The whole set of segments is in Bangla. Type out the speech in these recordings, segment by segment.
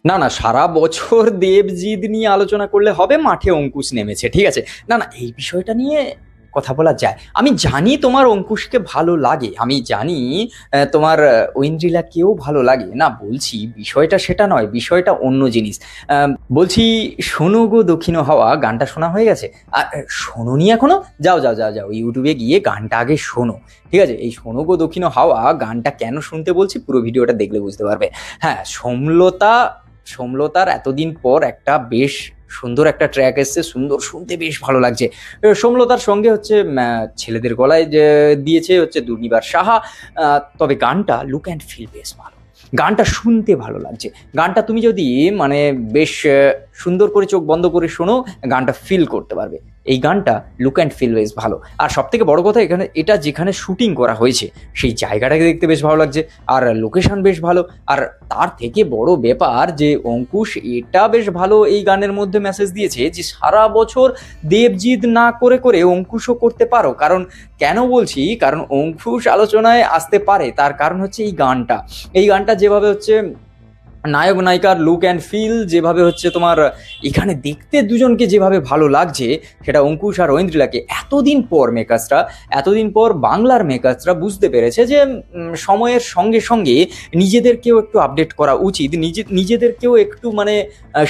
না না, সারা বছর দেবজিৎ নিয়ে আলোচনা করলে হবে? মাঠে অঙ্কুশ নেমেছে, ঠিক আছে। না না, এই বিষয়টা নিয়ে কথা বলা যায়। আমি জানি তোমার অঙ্কুশকে ভালো লাগে, আমি জানি তোমার ঐন্দ্রিলাকেও ভালো লাগে। না, বলছি বিষয়টা সেটা নয়, বিষয়টা অন্য জিনিস। বলছি, শোনো গো দক্ষিণ হাওয়া গানটা শোনা হয়ে গেছে? আর শোনোনি এখনো? যাও যাও যাও যাও, ইউটিউবে গিয়ে গানটা আগে শোনো, ঠিক আছে। এই শোনো গো দক্ষিণ হাওয়া গানটা কেন শুনতে বলছি, পুরো ভিডিওটা দেখলে বুঝতে পারবে। হ্যাঁ, সোমলতার এতদিন পর একটা বেশ সুন্দর একটা ট্র্যাক এসছে, সুন্দর, শুনতে বেশ ভালো লাগছে। সোমলতার সঙ্গে হচ্ছে ছেলেদের গলায় যে দিয়েছে হচ্ছে দুর্নিবার সাহা। তবে গানটা লুক অ্যান্ড ফিল বেশ ভালো, গানটা শুনতে ভালো লাগছে। গানটা তুমি যদি মানে বেশ সুন্দর করে চোখ বন্ধ করে শোনো, গানটা ফিল করতে পারবে। এই গানটা লুক অ্যান্ড ফিল বেশ ভালো। আর সব থেকে বড় কথা, এখানে এটা যেখানে শুটিং করা হয়েছে সেই জায়গাটাকে দেখতে বেশ ভালো লাগছে, আর লোকেশন বেশ ভালো। আর তার থেকে বড় ব্যাপার যে অঙ্কুশ এটা বেশ ভালো এই গানের মধ্যে মেসেজ দিয়েছে যে সারা বছর দেবজিৎ না করে করে অঙ্কুশও করতে পারো। কারণ কেন বলছি, কারণ অঙ্কুশ আলোচনায় আসতে পারে তার কারণ হচ্ছে এই গানটা যেভাবে হচ্ছে নায়ক নায়িকার লুক অ্যান্ড ফিল, যেভাবে হচ্ছে তোমার এখানে দেখতে দুজনকে যেভাবে ভালো লাগছে, সেটা অঙ্কুশ আর ঐন্দ্রিলাকে এতদিন পর বাংলার মেকার্সরা বুঝতে পেরেছে যে সময়ের সঙ্গে সঙ্গে নিজেদেরকেও একটু আপডেট করা উচিত, নিজেদেরকেও একটু মানে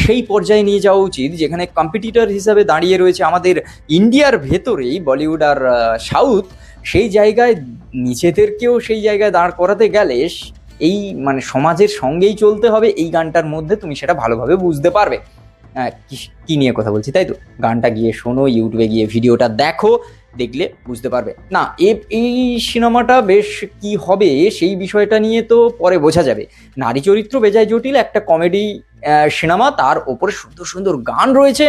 সেই পর্যায়ে নিয়ে যাওয়া উচিত যেখানে কম্পিটিটর হিসাবে দাঁড়িয়ে রয়েছে আমাদের ইন্ডিয়ার ভেতরেই বলিউড আর সাউথ। সেই জায়গায় নিজেদেরকেও সেই জায়গায় দাঁড় করাতে গেলে এই মানে সমাজের সঙ্গেই চলতে হবে। এই গানটার মধ্যে তুমি সেটা ভালোভাবে বুঝতে পারবে। কি নিয়ে কথা বলছি, তাই তো? গানটা গিয়ে শোনো, ইউটিউবে গিয়ে ভিডিওটা দেখো, দেখলে বুঝতে পারবে। না, এই সিনেমাটা বেশ কি হবে সেই বিষয়টা নিয়ে তো পরে বোঝা যাবে। নারী চরিত্র বেজায় জটিল, একটা কমেডি সিনেমা, তার ওপরে সুন্দর সুন্দর গান রয়েছে।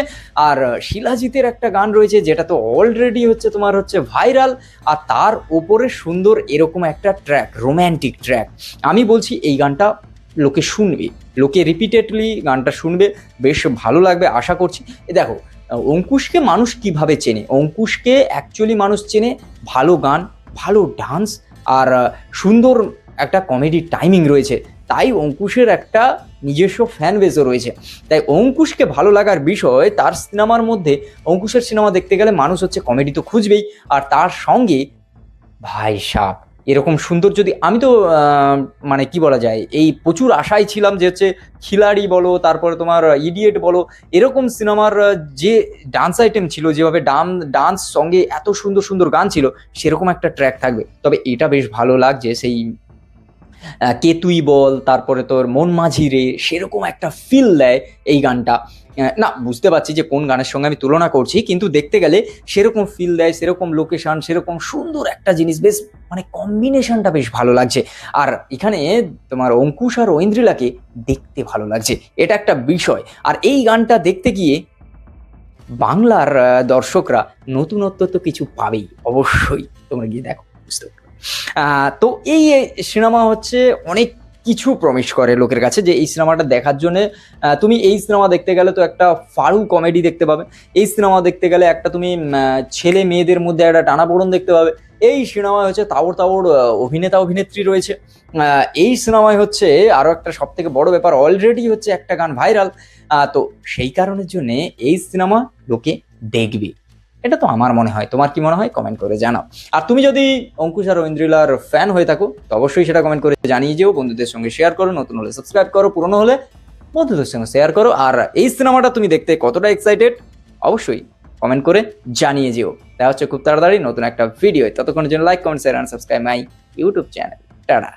আর শিলাজিতের একটা গান রয়েছে যেটা তো অলরেডি হচ্ছে তোমার হচ্ছে ভাইরাল। আর তার ওপরে সুন্দর এরকম একটা ট্র্যাক, রোম্যান্টিক ট্র্যাক। আমি বলছি এই গানটা লোকে শুনবে, লোকে রিপিটেডলি গানটা শুনবে, বেশ ভালো লাগবে আশা করছি। দেখো, অঙ্কুশকে মানুষ কিভাবে চেনে? অঙ্কুশকে অ্যাকচুয়ালি মানুষ চেনে ভালো গান, ভালো ডান্স, আর সুন্দর একটা কমেডি টাইমিং রয়েছে। তাই অঙ্কুশের একটা নিজস্ব ফ্যান বেসও রয়েছে। তাই অঙ্কুশকে ভালো লাগার বিষয়, তার সিনেমার মধ্যে, অঙ্কুশের সিনেমা দেখতে গেলে মানুষ হচ্ছে কমেডি তো খুঁজবেই, আর তার সঙ্গে ভাই সাব এরকম সুন্দর, যদি আমি তো মানে কি বলা যায়, এই প্রচুর আশায় ছিলাম যে হচ্ছে খিলাড়ি বলো, তারপরে তোমার ইডিয়েট বলো, এরকম সিনেমার যে ডান্স আইটেম ছিল, যেভাবে ডান্স সঙ্গে এত সুন্দর সুন্দর গান ছিল, সেরকম একটা ট্র্যাক থাকবে। তবে এটা বেশ ভালো লাগছে, সেই কে তুই বল, তারপরে তোর মন মাঝি রে, সেরকম একটা ফিল দেয় এই গানটা। না, বুঝতে পারছি যে কোন গানের সঙ্গে আমি তুলনা করছি, কিন্তু দেখতে গেলে সেরকম ফিল দেয়, সেরকম লোকেশন, সেরকম সুন্দর একটা জিনিস, বেশ মানে কম্বিনেশনটা বেশ ভালো লাগছে। আর এখানে তোমার অঙ্কুশ আর ঐন্দ্রিলাকে দেখতে ভালো লাগছে, এটা একটা বিষয়। আর এই গানটা দেখতে গিয়ে বাংলার দর্শকরা নতুনত্ব তো কিছু পাবেই, অবশ্যই তোমরা গিয়ে দেখো, বুঝতে পারবে। তো এই সিনেমা হচ্ছে অনেক কিছু প্রমিস করে লোকের কাছে, যে এই সিনেমাটা দেখার জন্য তুমি এই সিনেমা দেখতে গেলে তো একটা ফারু কমেডি দেখতে পাবে, এই সিনেমা দেখতে গেলে একটা তুমি ছেলে মেয়েদের মধ্যে একটা টানাপোড়েন দেখতে পাবে, এই সিনেমায় হচ্ছে তাবড় তাবড় অভিনেতা অভিনেত্রী রয়েছে। এই সিনেমায় হচ্ছে আরো একটা সব থেকে বড় ব্যাপার, অলরেডি হচ্ছে একটা গান ভাইরাল। তো সেই কারণের জন্য এই সিনেমা লোকে দেখবে, এটা তো আমার মনে হয়। তোমার কি মনে হয় কমেন্ট করে জানাও। আর তুমি যদি অঙ্কুশ আর ঐন্দ্রিলার ফ্যান হয়ে থাকো তো অবশ্যই সেটা কমেন্ট করে জানিয়ে যেও, বন্ধুদের সঙ্গে শেয়ার করো, নতুন হলে সাবস্ক্রাইব করো, পুরনো হলে বন্ধুদের সঙ্গে শেয়ার করো। আর এই সিনেমাটা তুমি দেখতে কতটা এক্সাইটেড অবশ্যই কমেন্ট করে জানিয়ে যেও। দেখা হচ্ছে খুব তাড়াতাড়ি নতুন একটা ভিডিও, ততক্ষণের জন্য like, comment, share and subscribe my YouTube channel. Tata.